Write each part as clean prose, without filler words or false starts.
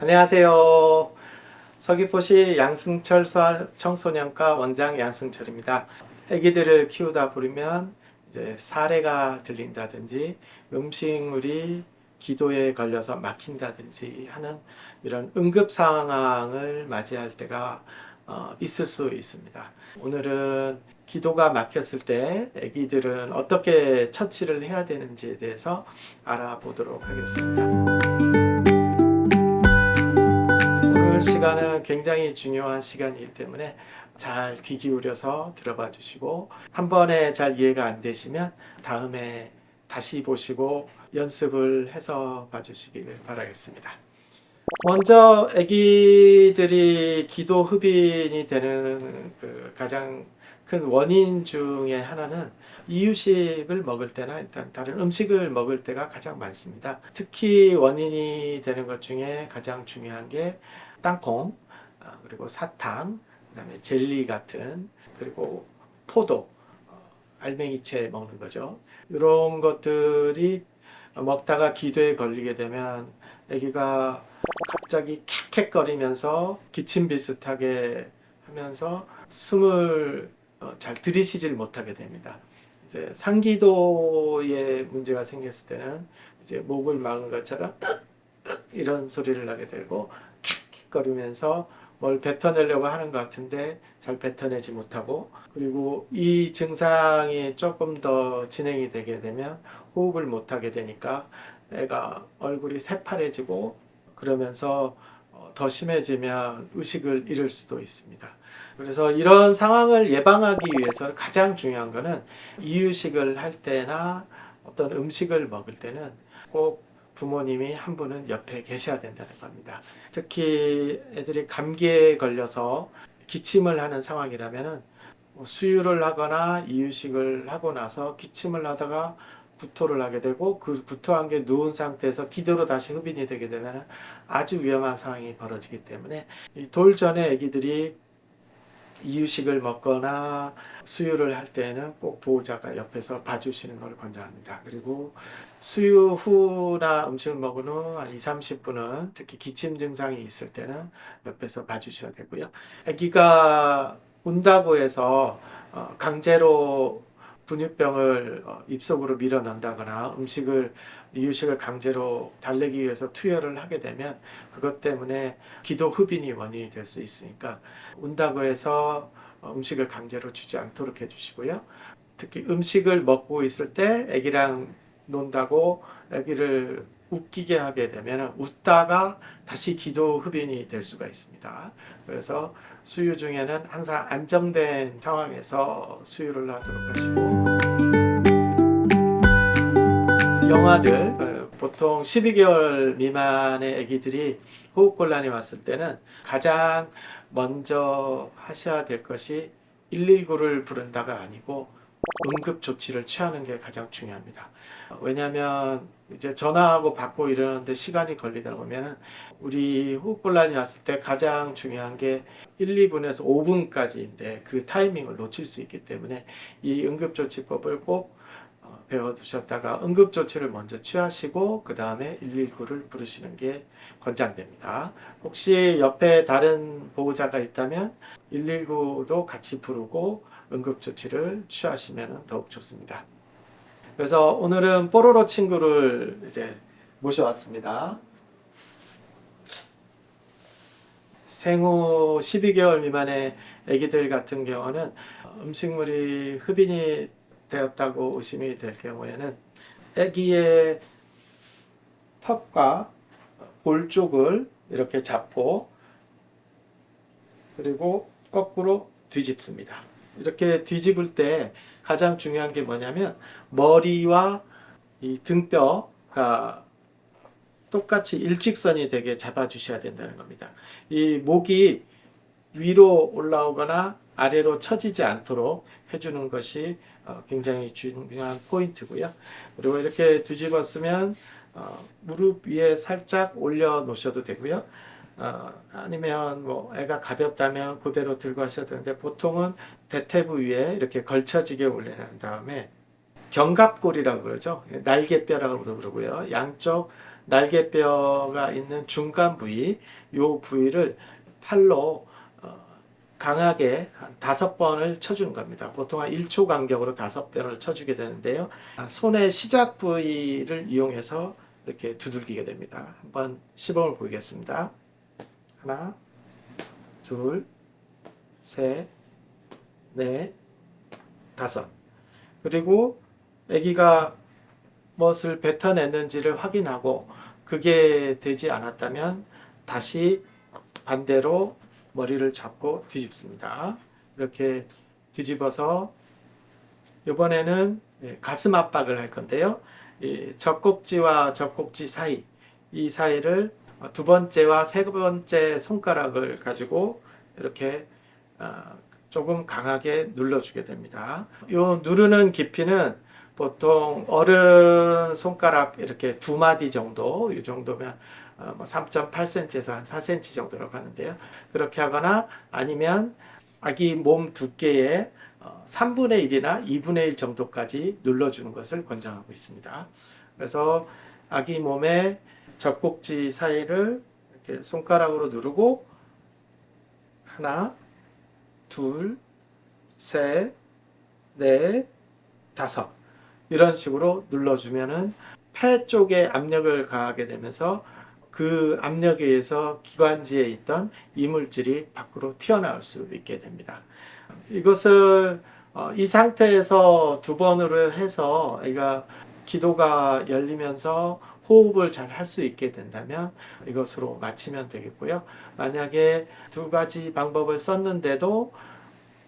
안녕하세요. 서귀포시 양승철 청소년과 원장 양승철입니다. 아기들을 키우다 보면 이제 사례가 들린다든지 음식물이 기도에 걸려서 막힌다든지 하는 이런 응급 상황을 맞이할 때가 있을 수 있습니다. 오늘은 기도가 막혔을 때 아기들은 어떻게 처치를 해야 되는지에 대해서 알아보도록 하겠습니다. 오늘 시간은 굉장히 중요한 시간이기 때문에 잘 귀 기울여서 들어봐 주시고, 한 번에 잘 이해가 안 되시면 다음에 다시 보시고 연습을 해서 봐주시길 바라겠습니다. 먼저 아기들이 기도 흡인이 되는 가장 큰 원인 중에 하나는 이유식을 먹을 때나 일단 다른 음식을 먹을 때가 가장 많습니다. 특히 원인이 되는 것 중에 가장 중요한 게 땅콩, 그리고 사탕, 그다음에 젤리 같은, 그리고 포도, 알맹이채 먹는 거죠. 이런 것들이 먹다가 기도에 걸리게 되면 아기가 갑자기 캑캑거리면서 기침 비슷하게 하면서 숨을 잘 들이쉬질 못하게 됩니다. 이제 상기도에 문제가 생겼을 때는 이제 목을 막은 것처럼 이런 소리를 나게 되고 킥킥거리면서 뭘 뱉어내려고 하는 것 같은데 잘 뱉어내지 못하고, 그리고 이 증상이 조금 더 진행이 되게 되면 호흡을 못하게 되니까 애가 얼굴이 새파래지고, 그러면서 더 심해지면 의식을 잃을 수도 있습니다. 그래서 이런 상황을 예방하기 위해서 가장 중요한 거는 이유식을 할 때나 어떤 음식을 먹을 때는 꼭 부모님이 한 분은 옆에 계셔야 된다는 겁니다. 특히 애들이 감기에 걸려서 기침을 하는 상황이라면 수유를 하거나 이유식을 하고 나서 기침을 하다가 구토를 하게 되고, 그 구토한 게 누운 상태에서 기도로 다시 흡인이 되게 되면 아주 위험한 상황이 벌어지기 때문에 돌 전에 아기들이 이유식을 먹거나 수유를 할 때는 꼭 보호자가 옆에서 봐주시는 걸 권장합니다. 그리고 수유 후나 음식을 먹은 후 한 2, 30분은 특히 기침 증상이 있을 때는 옆에서 봐주셔야 되고요. 아기가 운다고 해서 강제로 분유병을 입속으로 밀어 넣는다거나 이유식을 강제로 달래기 위해서 투여를 하게 되면 그것 때문에 기도 흡인이 원인이 될 수 있으니까, 운다고 해서 음식을 강제로 주지 않도록 해주시고요. 특히 음식을 먹고 있을 때 아기랑 논다고 아기를 웃기게 하게 되면 웃다가 다시 기도 흡인이 될 수가 있습니다. 그래서 수유 중에는 항상 안정된 상황에서 수유를 하도록 하시고, 영아들 보통 12개월 미만의 아기들이 호흡곤란이 왔을 때는 가장 먼저 하셔야 될 것이 119를 부른다가 아니고 응급조치를 취하는 게 가장 중요합니다. 왜냐하면 이제 전화하고 받고 이러는데 시간이 걸리다 보면 우리 호흡곤란이 왔을 때 가장 중요한 게 1, 2분에서 5분까지인데 그 타이밍을 놓칠 수 있기 때문에 이 응급조치법을 꼭 배워두셨다가 응급조치를 먼저 취하시고 그 다음에 119를 부르시는 게 권장됩니다. 혹시 옆에 다른 보호자가 있다면 119도 같이 부르고 응급조치를 취하시면 더욱 좋습니다. 그래서 오늘은 뽀로로 친구를 이제 모셔왔습니다. 생후 12개월 미만의 아기들 같은 경우는 음식물이 흡인이 되었다고 의심이 될 경우에는 아기의 턱과 볼 쪽을 이렇게 잡고 그리고 거꾸로 뒤집습니다. 이렇게 뒤집을 때 가장 중요한 게 뭐냐면 머리와 이 등뼈가 똑같이 일직선이 되게 잡아주셔야 된다는 겁니다. 이 목이 위로 올라오거나 아래로 처지지 않도록 해주는 것이 굉장히 중요한 포인트고요. 그리고 이렇게 뒤집었으면 무릎 위에 살짝 올려 놓으셔도 되고요. 아니면 뭐 애가 가볍다면 그대로 들고 하셔도 되는데, 보통은 대퇴부 위에 이렇게 걸쳐지게 올려놓은 다음에 견갑골이라고 그러죠. 날개뼈라고도 그러고요. 양쪽 날개뼈가 있는 중간 부위, 이 부위를 팔로 강하게 한 5번을 쳐주는 겁니다. 보통 한 1초 간격으로 5번을 쳐주게 되는데요. 손의 시작 부위를 이용해서 이렇게 두들기게 됩니다. 한번 시범을 보이겠습니다. 하나, 둘, 셋, 넷, 5. 그리고 아기가 무엇을 뱉어냈는지를 확인하고 그게 되지 않았다면 다시 반대로 머리를 잡고 뒤집습니다. 이렇게 뒤집어서 이번에는 가슴 압박을 할 건데요. 이 젖꼭지와 젖꼭지 사이, 이 사이를 두 번째와 세 번째 손가락을 가지고 이렇게 조금 강하게 눌러주게 됩니다. 이 누르는 깊이는 보통 어른 손가락 이렇게 2마디 정도, 이 정도면 3.8cm에서 한 4cm 정도라고 하는데요. 그렇게 하거나 아니면 아기 몸 두께의 3분의 1이나 2분의 1 정도까지 눌러주는 것을 권장하고 있습니다. 그래서 아기 몸의 젖꼭지 사이를 이렇게 손가락으로 누르고 하나, 둘, 셋, 넷, 5 이런 식으로 눌러주면은 폐 쪽에 압력을 가하게 되면서 그 압력에 의해서 기관지에 있던 이물질이 밖으로 튀어나올 수 있게 됩니다. 이것을 이 상태에서 2번으로 해서 아이가 기도가 열리면서 호흡을 잘 할 수 있게 된다면 이것으로 마치면 되겠고요. 만약에 2가지 방법을 썼는데도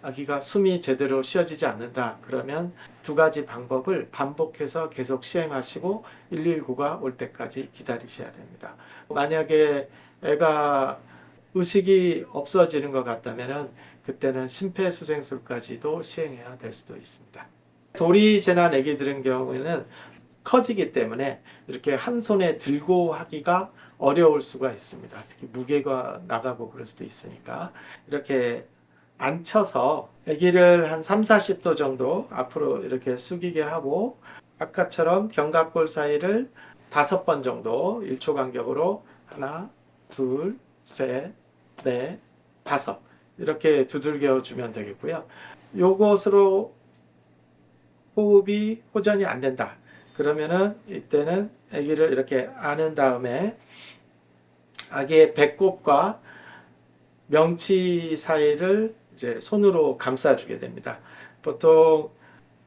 아기가 숨이 제대로 쉬어지지 않는다 그러면 2가지 방법을 반복해서 계속 시행하시고 119가 올 때까지 기다리셔야 됩니다. 만약에 애가 의식이 없어지는 것 같다면 그때는 심폐소생술까지도 시행해야 될 수도 있습니다. 돌이 재난 아기들의 경우에는 커지기 때문에 이렇게 한 손에 들고 하기가 어려울 수가 있습니다. 특히 무게가 나가고 그럴 수도 있으니까 이렇게 앉혀서 아기를 한 30-40도 정도 앞으로 이렇게 숙이게 하고 아까처럼 견갑골 사이를 5번 정도 1초 간격으로 하나, 둘, 셋, 넷, 5 이렇게 두들겨 주면 되겠고요. 요것으로 호흡이 호전이 안 된다. 그러면은 이때는 아기를 이렇게 안은 다음에 아기의 배꼽과 명치 사이를 이제 손으로 감싸주게 됩니다. 보통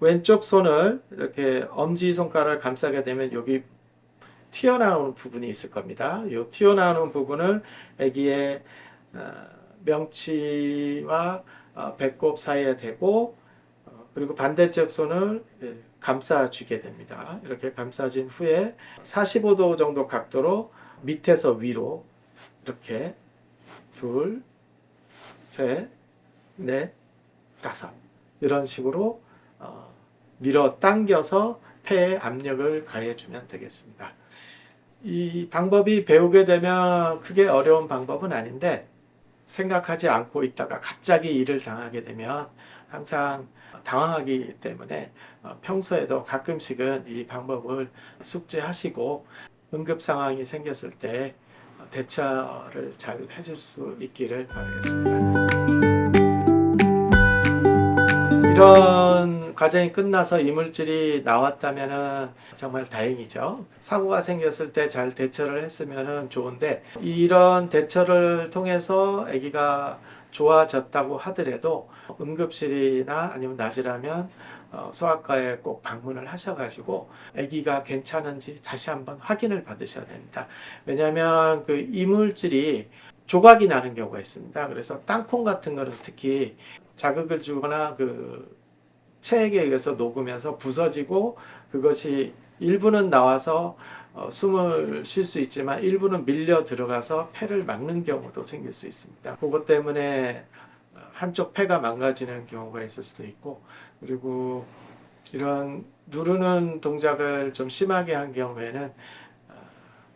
왼쪽 손을 이렇게 엄지손가락을 감싸게 되면 여기 튀어나오는 부분이 있을 겁니다. 이 튀어나오는 부분을 아기의 명치와 배꼽 사이에 대고 그리고 반대쪽 손을 감싸주게 됩니다. 이렇게 감싸진 후에 45도 정도 각도로 밑에서 위로 이렇게 둘, 셋, 넷, 5 이런 식으로 밀어 당겨서 폐에 압력을 가해주면 되겠습니다. 이 방법이 배우게 되면 크게 어려운 방법은 아닌데 생각하지 않고 있다가 갑자기 일을 당하게 되면 항상 당황하기 때문에 평소에도 가끔씩은 이 방법을 숙지하시고 응급 상황이 생겼을 때 대처를 잘 해줄 수 있기를 바라겠습니다. 이런 과정이 끝나서 이물질이 나왔다면 정말 다행이죠. 사고가 생겼을 때 잘 대처를 했으면 좋은데 이런 대처를 통해서 아기가 좋아졌다고 하더라도 응급실이나 아니면 낮이라면 소아과에 꼭 방문을 하셔가지고 아기가 괜찮은지 다시 한번 확인을 받으셔야 됩니다. 왜냐하면 그 이물질이 조각이 나는 경우가 있습니다. 그래서 땅콩 같은 거는 특히 자극을 주거나 그 체액에 의해서 녹으면서 부서지고 그것이 일부는 나와서 숨을 쉴 수 있지만 일부는 밀려 들어가서 폐를 막는 경우도 생길 수 있습니다. 그것 때문에 한쪽 폐가 망가지는 경우가 있을 수도 있고 그리고 이런 누르는 동작을 좀 심하게 한 경우에는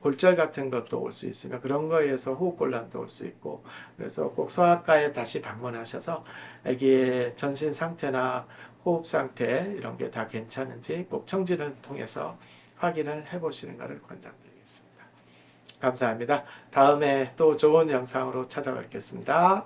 골절 같은 것도 올 수 있으며 그런 거에 의해서 호흡곤란도 올 수 있고 그래서 꼭 소아과에 다시 방문하셔서 아기의 전신 상태나 호흡 상태 이런 게 다 괜찮은지 꼭 청진을 통해서 확인을 해보시는 것을 권장드리겠습니다. 감사합니다. 다음에 또 좋은 영상으로 찾아뵙겠습니다.